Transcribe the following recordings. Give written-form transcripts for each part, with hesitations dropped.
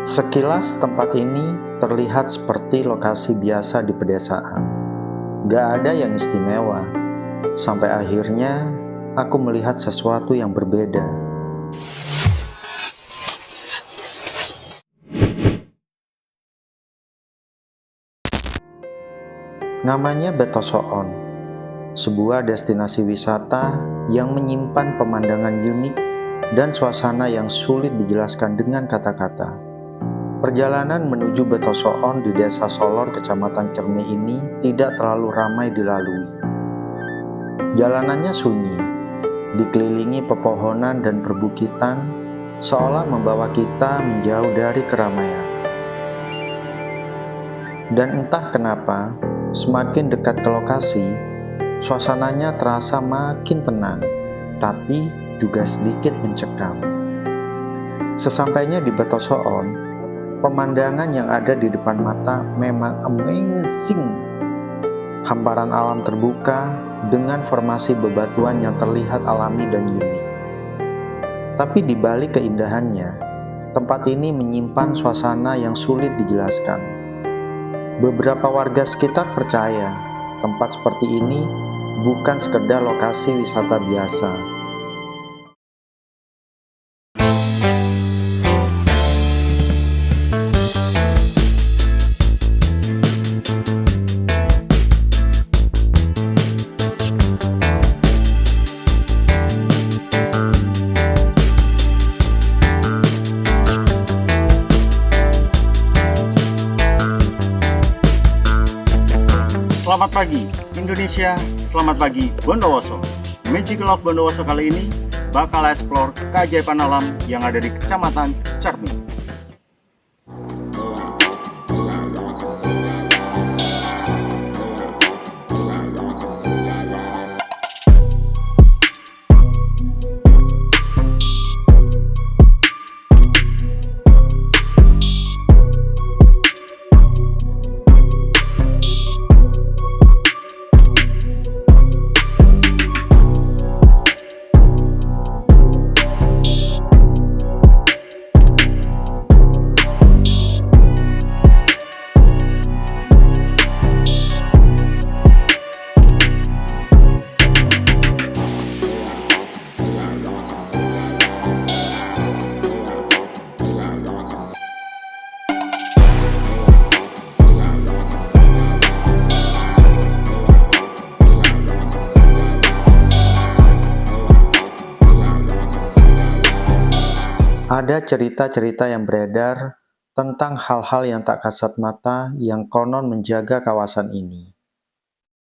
Sekilas tempat ini terlihat seperti lokasi biasa di pedesaan. Gak ada yang istimewa. Sampai akhirnya aku melihat sesuatu yang berbeda. Namanya Betosoon, sebuah destinasi wisata yang menyimpan pemandangan unik dan suasana yang sulit dijelaskan dengan kata-kata. Perjalanan menuju Betosoon di Desa Solor, Kecamatan Cermi ini tidak terlalu ramai dilalui. Jalanannya sunyi, dikelilingi pepohonan dan perbukitan, seolah membawa kita menjauh dari keramaian. Dan entah kenapa, semakin dekat ke lokasi, suasananya terasa makin tenang, tapi juga sedikit mencekam. Sesampainya di Betosoon, pemandangan yang ada di depan mata memang amazing. Hamparan alam terbuka dengan formasi bebatuan yang terlihat alami dan unik. Tapi di balik keindahannya, tempat ini menyimpan suasana yang sulit dijelaskan. Beberapa warga sekitar percaya tempat seperti ini bukan sekedar lokasi wisata biasa. Selamat pagi Indonesia, selamat pagi Bondowoso. Magical of Bondowoso kali ini bakal explore keajaiban alam yang ada di Kecamatan Cermi. Ada cerita-cerita yang beredar tentang hal-hal yang tak kasat mata yang konon menjaga kawasan ini.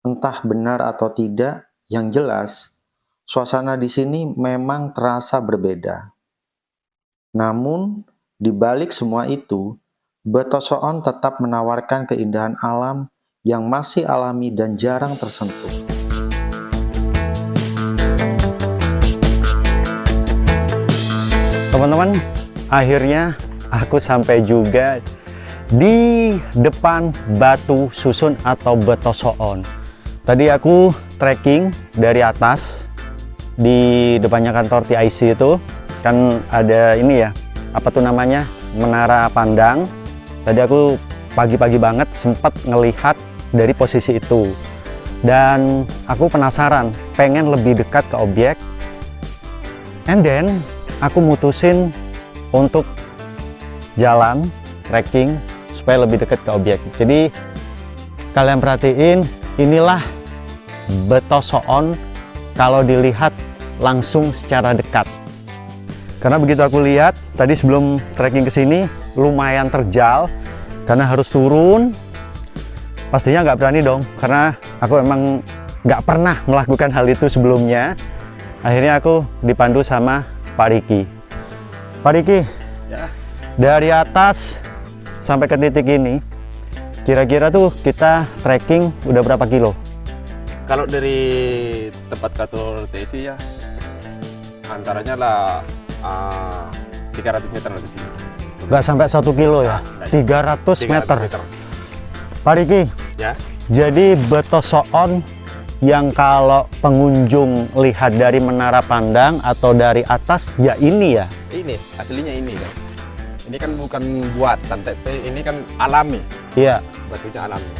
Entah benar atau tidak, yang jelas, suasana di sini memang terasa berbeda. Namun, di balik semua itu, Betosoon tetap menawarkan keindahan alam yang masih alami dan jarang tersentuh. Teman-teman, akhirnya aku sampai juga di depan Batu Susun atau Betosoon. Tadi aku trekking dari atas di depannya kantor TIC itu, kan ada ini ya, apa tuh namanya, menara pandang. Tadi aku pagi-pagi banget sempat ngelihat dari posisi itu. Dan aku penasaran, pengen lebih dekat ke objek. And then aku mutusin untuk jalan trekking supaya lebih dekat ke objek. Jadi kalian perhatiin, inilah Betosoon kalau dilihat langsung secara dekat. Karena begitu aku lihat tadi sebelum trekking ke sini lumayan terjal karena harus turun. Pastinya nggak berani dong, karena aku emang nggak pernah melakukan hal itu sebelumnya. Akhirnya aku dipandu sama Pak Riki. Pak Riki, ya. Dari atas sampai ke titik ini, kira-kira tuh kita trekking udah berapa kilo? Kalau dari tempat kantor TIC ya, antaranya lah 300 meter dari sini. Nggak sampai 1 kilo ya? 300 meter. Pak Riki, ya. Jadi Betosoon yang kalau pengunjung lihat dari menara pandang atau dari atas, ya ini ya? Ini, aslinya ini kan. Ini kan bukan buatan, tapi ini kan alami, Iya. batunya alami.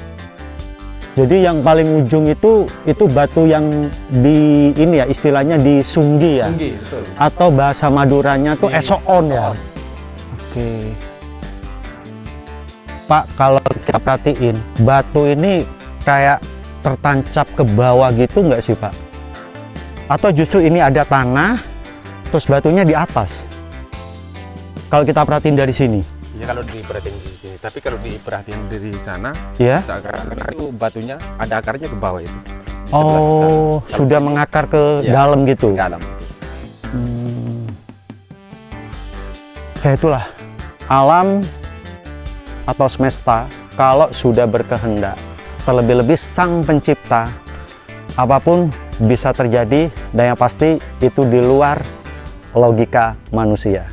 Jadi yang paling ujung itu batu yang di ini ya, istilahnya disunggi ya. Tinggi, betul. Atau bahasa Maduranya tuh Di- esoon ya. esoon. Oke. Pak, kalau kita perhatiin batu ini kayak tertancap ke bawah gitu nggak sih Pak? Atau justru ini ada tanah, terus batunya di atas? Kalau kita perhatiin dari sini, Ya kalau diperhatiin di sini, tapi kalau diperhatiin dari sana, ya? seakan-akan itu batunya ada akarnya ke bawah itu. Di sebelah Oh, sana. sudah mengakar ke Ya, dalam gitu. dalam. Ya itulah alam atau semesta kalau sudah berkehendak, terlebih-lebih sang pencipta, apapun bisa terjadi dan yang pasti itu di luar logika manusia.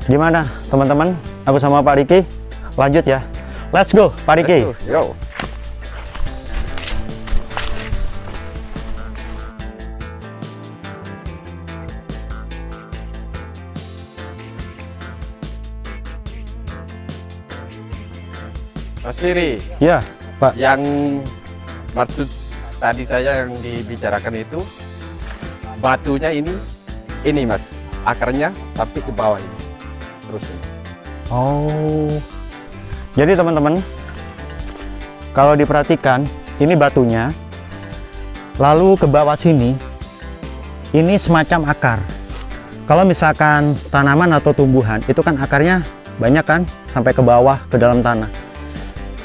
Gimana teman-teman? Aku sama Pak Riki lanjut ya. Let's go Pak Riki. Yo. Mas Firi, Ya Pak. yang maksud tadi saya yang dibicarakan itu batunya ini Mas, akarnya tapi ke bawah ini. Terus ini. Oh. Jadi teman-teman, kalau diperhatikan ini batunya, lalu ke bawah sini, ini semacam akar. Kalau misalkan tanaman atau tumbuhan, itu kan akarnya banyak kan, sampai ke bawah, ke dalam tanah.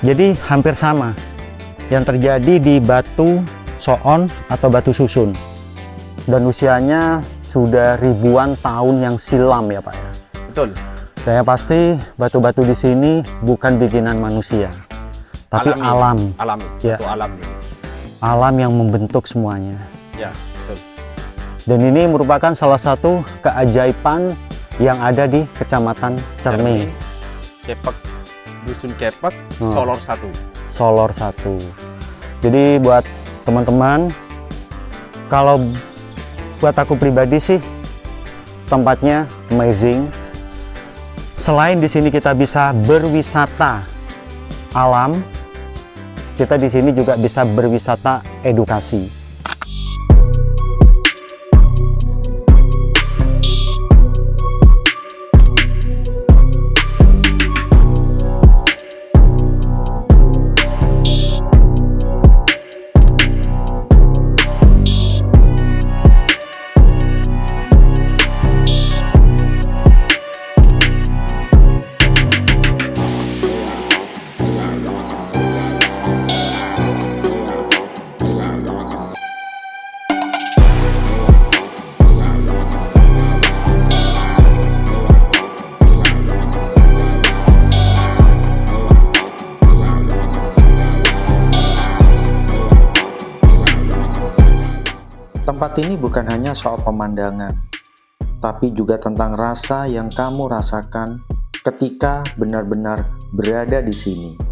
Jadi hampir sama yang terjadi di batu soon atau batu susun. Dan usianya sudah ribuan tahun yang silam ya Pak ya. Betul. Dan yang pasti batu-batu di sini bukan bikinan manusia, tapi Alami. alam. Alam. Ya. Itu alam. Alam yang membentuk semuanya. Ya, betul. Dan ini merupakan salah satu keajaiban yang ada di Kecamatan Cermi, Kepek, Dusun Kepek, Hmm. Solor 1. Solor 1. Jadi buat teman-teman, kalau buat aku pribadi sih tempatnya amazing. Selain di sini kita bisa berwisata alam, kita di sini juga bisa berwisata edukasi. Tempat ini bukan hanya soal pemandangan, tapi juga tentang rasa yang kamu rasakan ketika benar-benar berada di sini.